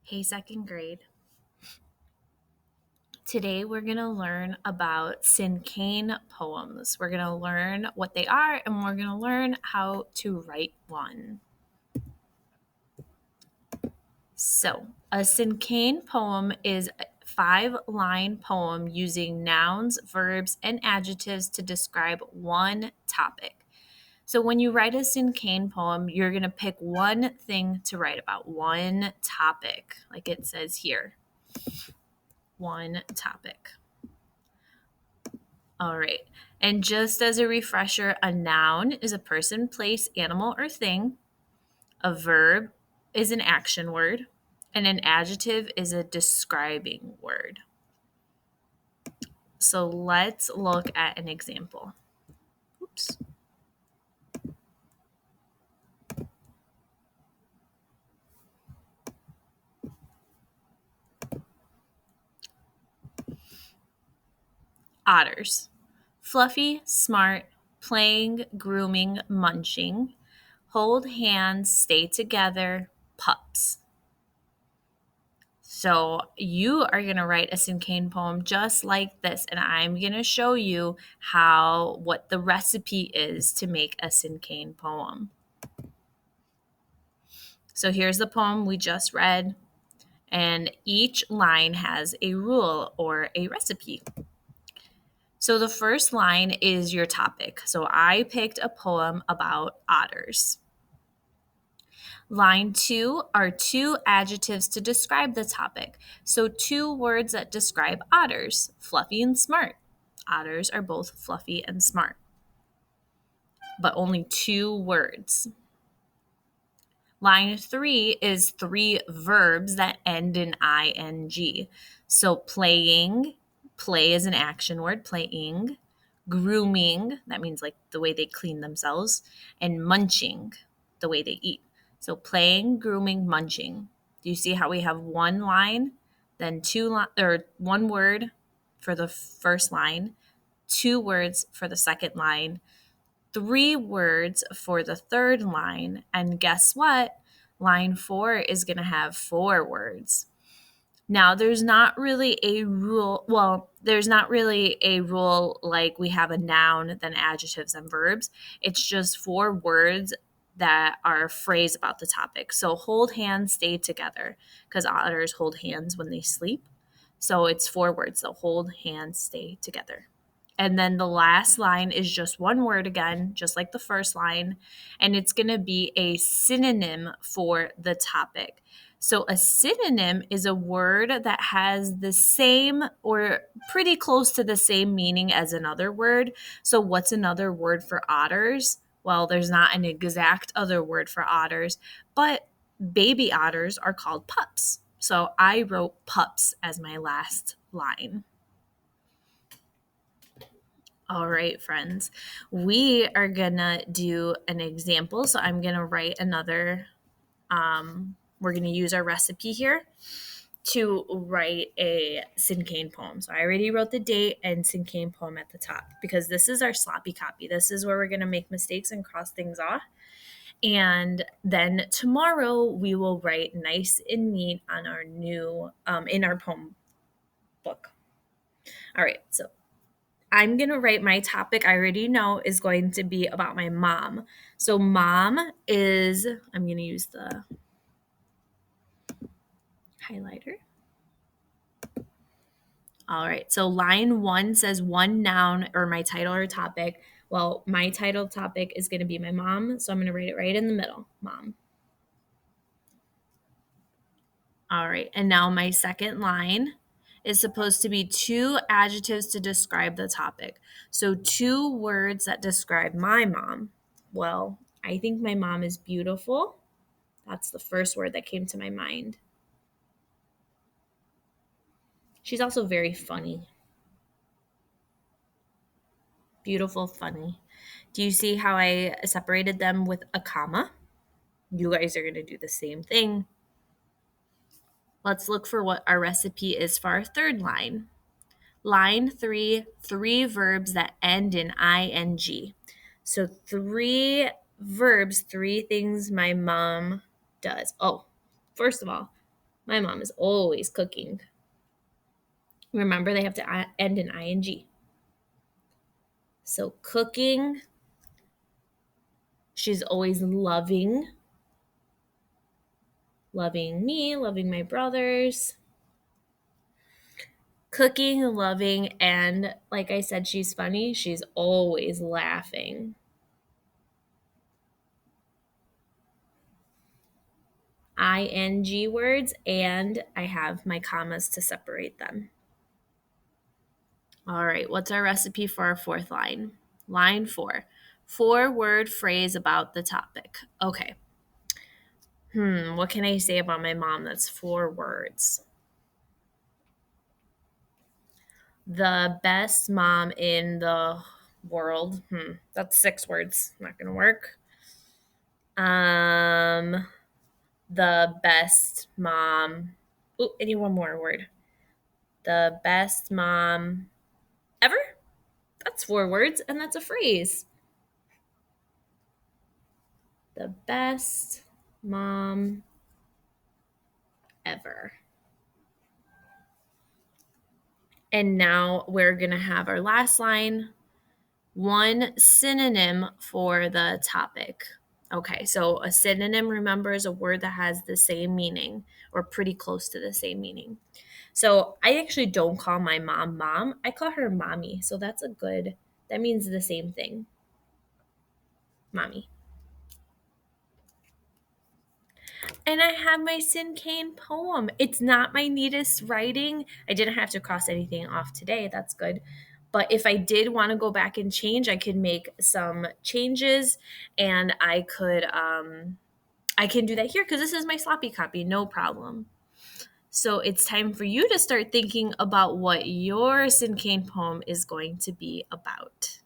Hey, second grade. Today we're going to learn about Cinquain poems. We're going to learn what they are and we're going to learn how to write one. So, a Cinquain poem is a 5-line poem using nouns, verbs, and adjectives to describe one topic. So, when you write a Cinquain poem, you're going to pick one thing to write about, one topic, like it says here. One topic. All right. And just as a refresher, a noun is a person, place, animal, or thing. A verb is an action word. And an adjective is a describing word. So let's look at an example. Oops. Otters. Fluffy, smart, playing, grooming, munching. Hold hands, stay together, pups. So you are going to write a Cinquain poem just like this, and I'm going to show you what the recipe is to make a Cinquain poem. So here's the poem we just read, and each line has a rule or a recipe. So the first line is your topic. So I picked a poem about otters. Line 2 are 2 adjectives to describe the topic. So 2 words that describe otters, fluffy and smart. Otters are both fluffy and smart, but only 2 words. Line 3 is 3 verbs that end in ing. So playing, play is an action word, playing. Grooming, that means like the way they clean themselves. And munching, the way they eat. So playing, grooming, munching. Do you see how we have one line, then one word for the first line, 2 words for the second line, 3 words for the third line, and guess what? Line 4 is going to have 4 words. Now, there's not really a rule. Well, there's not really a rule like we have a noun, then adjectives and verbs. It's just 4 words that are a phrase about the topic. So hold hands, stay together, because otters hold hands when they sleep. So it's 4 words. So hold hands, stay together. And then the last line is just one word again, just like the first line, and it's going to be a synonym for the topic. So a synonym is a word that has the same or pretty close to the same meaning as another word. So what's another word for otters? Well, there's not an exact other word for otters, but baby otters are called pups. So I wrote pups as my last line. All right, friends, we are gonna do an example. So I'm gonna write another, we're gonna use our recipe here to write a Cinquain poem. So I already wrote the date and Cinquain poem at the top because this is our sloppy copy. This is where we're gonna make mistakes and cross things off. And then tomorrow we will write nice and neat on our new, in our poem book. All right, so I'm going to write my topic I already know is going to be about my mom. So mom is, I'm going to use the highlighter. All right. So line 1 says one noun or my title or topic. Well, my title topic is going to be my mom. So I'm going to write it right in the middle, mom. All right. And now my second line is supposed to be 2 adjectives to describe the topic. So 2 words that describe my mom. Well, I think my mom is beautiful. That's the first word that came to my mind. She's also very funny. Beautiful, funny. Do you see how I separated them with a comma? You guys are going to do the same thing. Let's look for what our recipe is for our third line. Line 3, 3 verbs that end in ing. So 3 verbs, 3 things my mom does. Oh, first of all, My mom is always cooking. Remember, they have to end in ing. So cooking, she's always loving me, loving my brothers. Cooking, loving, and like I said, she's funny. She's always laughing. Ing words, and I have my commas to separate them. All right, what's our recipe for our fourth line? Line 4. 4-word phrase about the topic. Okay. What can I say about my mom that's 4 words? The best mom in the world. That's 6 words. Not gonna work. The best mom. Oh, I need one more word. The best mom ever? That's 4 words, and that's a phrase. The best mom ever. And now we're going to have our last line, 1 synonym for the topic. Okay, so a synonym, remember, is a word that has the same meaning or pretty close to the same meaning. So I actually don't call my mom mom. I call her mommy. So that means the same thing. Mommy. And I have my Cinquain poem. It's not my neatest writing. I didn't have to cross anything off today. That's good. But if I did want to go back and change, I could make some changes, and I can do that here because this is my sloppy copy, no problem. So it's time for you to start thinking about what your Cinquain poem is going to be about.